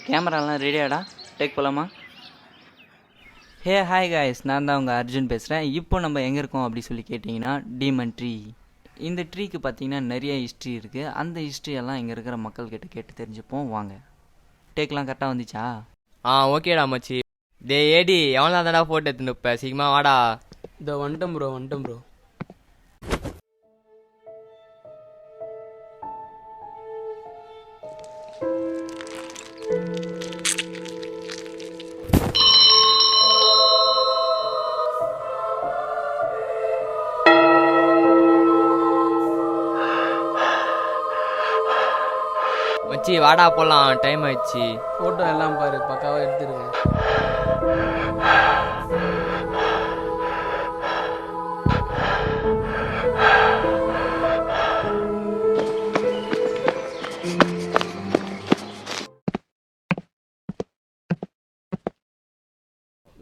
கேமராலாம் ரெடியாடா? டேக் போகலாமா? Hi guys, நான் தான் உங்கள் அர்ஜுன் பேசுகிறேன். இப்போ நம்ம எங்கே இருக்கோம் அப்படி சொல்லி கேட்டிங்கன்னா டீமன் ட்ரீ. இந்த ட்ரீக்கு பார்த்தீங்கன்னா நிறைய ஹிஸ்ட்ரி இருக்குது. அந்த ஹிஸ்ட்ரியெல்லாம் இங்கே இருக்கிற மக்கள்கிட்ட கேட்டு தெரிஞ்சுப்போம். வாங்க. டேக்லாம் கரெக்டாக வந்துச்சா? ஓகேடா மச்சி. ஏடி எவ்வளோ தான்டா ஃபோட்டோ எடுத்துன்னு இப்போ சீக்கிரமா வாடா. இதோ வந்துட்டோம் ப்ரோ. மச்சி வாடா போகலாம், டைம் ஆயிடுச்சு. ஃபோட்டோ எல்லாம் பாரு, பக்காவாக எடுத்துருக்கேன்.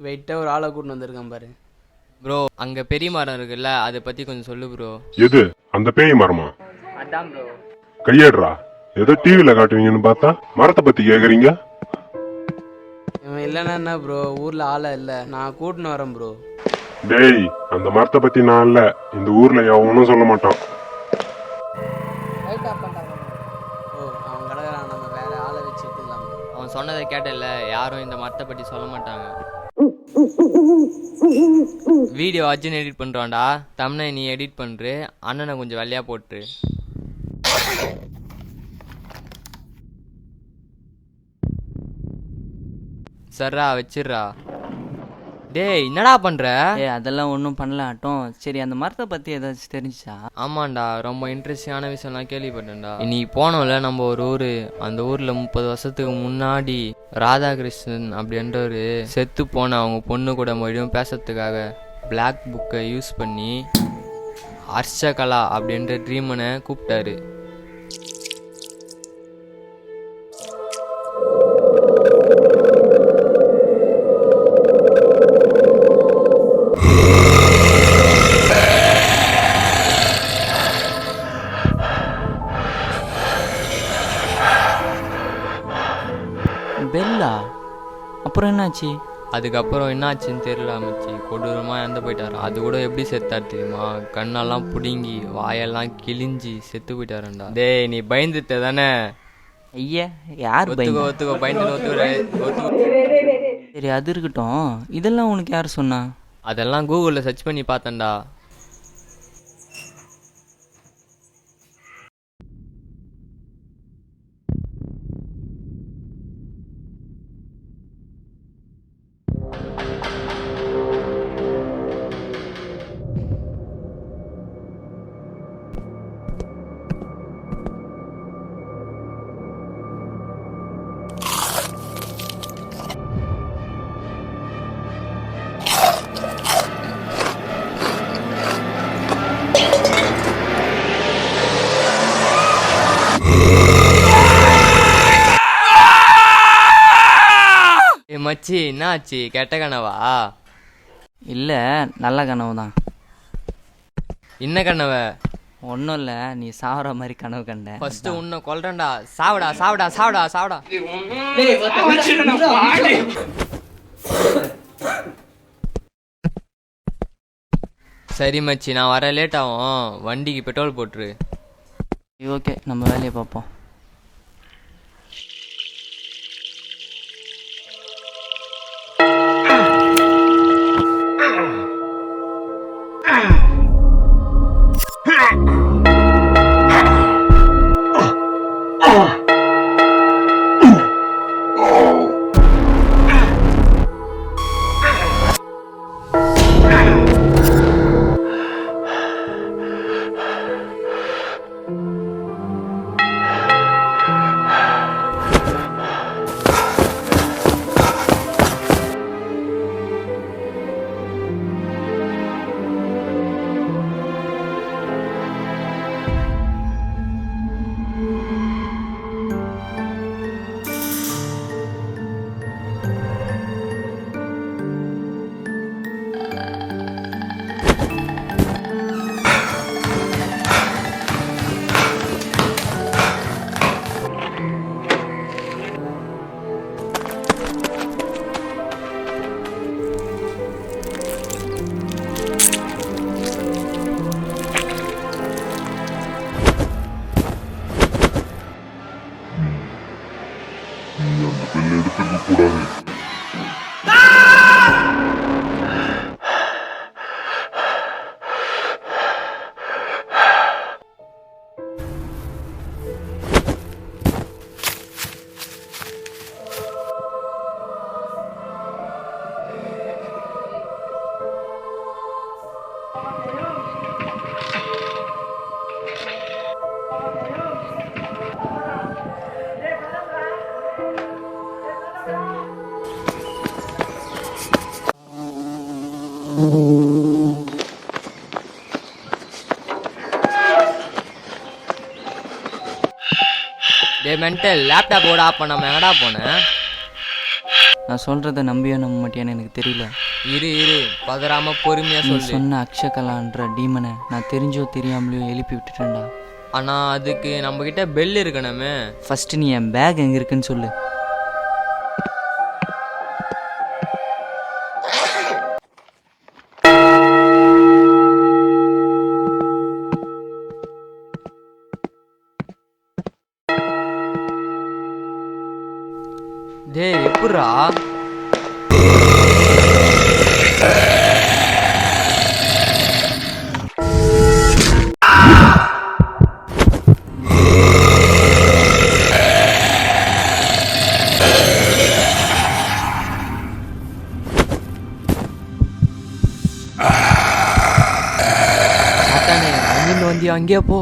வெயிட்டாக ஒரு ஆளை கூட்டின்னு வந்திருக்கேன் பாரு. ப்ரோ அங்கே பெரிய மரம் இருக்குல்ல, அதை பற்றி கொஞ்சம் சொல்லு ப்ரோ. எது அந்த பேய் மரமா? அதான் ப்ரோ. கையேடுறா, ஏதோ டிவில காட்டுவீங்கன்னு பார்த்தா மரத்தை பத்தி கேக்குறீங்க. இவன் இல்லைன்னா என்ன ப்ரோ, ஊர்ல ஆளை இல்லை, நான் கூட்டின்னு வரேன் ப்ரோ. டேய், அந்த மரத்தை பத்தி நான் இல்ல, இந்த ஊர்ல எவனும் சொல்ல மாட்டான். ஓ அவன் கிடக்குறான், நம்ம வேற ஆளை வச்சு எடுத்துக்கலாம். அவன் சொன்னதை கேட்டல, யாரும் இந்த மரத்தை பற்றி சொல்ல மாட்டாங்க. வீடியோ அர்ஜுன் எடிட் பண்ணுறான்டா, தம்னை நீ எடிட் பண்ணுற, அண்ணனை கொஞ்சம் வெள்ளையாக போட்டுரு. சர்ரா வச்சிடுறா. டேய் என்னடா பண்ற? அதெல்லாம் ஒன்றும் பண்ணலாட்டும். சரி, அந்த மரத்தை பற்றி ஏதாச்சும் தெரிஞ்சிச்சா? ஆமாண்டா, ரொம்ப இன்ட்ரெஸ்டிங்கான விஷயம்லாம் கேள்விப்பட்டேன்டா. இன்னைக்கு போனோம்ல நம்ம ஒரு ஊர், அந்த ஊரில் 30 வருஷத்துக்கு முன்னாடி ராதாகிருஷ்ணன் அப்படின்றவர் செத்து போன அவங்க பொண்ணு கூட மறுபடியும் பேசுறதுக்காக பிளாக் புக்கை யூஸ் பண்ணி அஷ்டகலா அப்படின்ற ட்ரீமனை கூப்பிட்டாரு. பெல்லா? அப்புறம் என்னாச்சு? அதுக்கப்புறம் என்னாச்சுன்னு தெரியல மச்சி, கொடூரமாக இறந்து போயிட்டார். அது கூட எப்படி செத்தார் தெரியுமா? கண்ணெல்லாம் பிடுங்கி வாயெல்லாம் கிழிஞ்சி செத்து போயிட்டாருண்டா. டேய் நீ பயந்துட்ட தானே? ஐயா யார் ஒத்துக்கோ பயந்து. சரி அது இருக்கட்டும், இதெல்லாம் உனக்கு யார் சொன்னா? அதெல்லாம் கூகுளில் சர்ச் பண்ணி பார்த்தேன்டா. மச்சி என்னாச்சு, கெட்ட கனவா? இல்லை, நல்ல கனவு தான். என்ன கனவ? ஒன்றும் இல்லை, நீ சாவற மாதிரி கனவு கண்டேன். ஃபர்ஸ்ட் உன்னை கொல்றேன்டா. சாவடா சாவடா சாவடா சாவடா. சரி மச்சி, நான் வர லேட் ஆகும், வண்டிக்கு பெட்ரோல் போட்டுரு. ஓகே, நம்ம வேலையை பார்ப்போம். டே மென்டல், லேப்டாப் ஓட ஆஃப் பண்ணாம எங்கடா போனேன்? நான் சொல்கிறத நம்பியோ நம்ப மாட்டேன்னு எனக்கு தெரியல. இரு பதறாம பொறுமையா நீ சொல்லு. சொன்ன அக்ஷகலான்ற டீமனை நான் தெரிஞ்சோ தெரியாமலையோ எழுப்பி விட்டுட்டேன்டா. ஆனால் அதுக்கு நம்மக்கிட்ட பெல் இருக்கணுமே. ஃபஸ்ட்டு நீ என் பேக் எங்கே இருக்குன்னு சொல்லு. டே எப்பட்றா? சாத்தானே, அங்கிருந்து வந்தியா? அங்கேயே போ.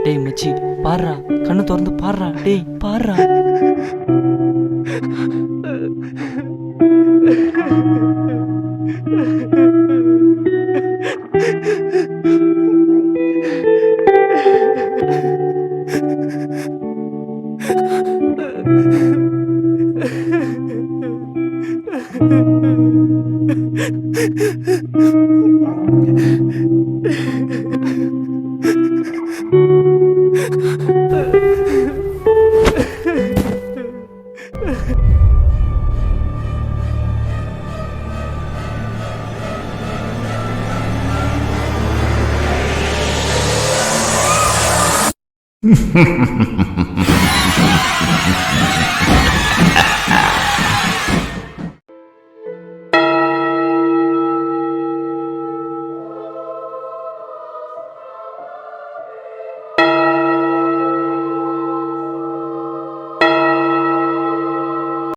டேய் மச்சி, பாருடா, கண்ணு திறந்து பாருடா. டேய் பாருடா.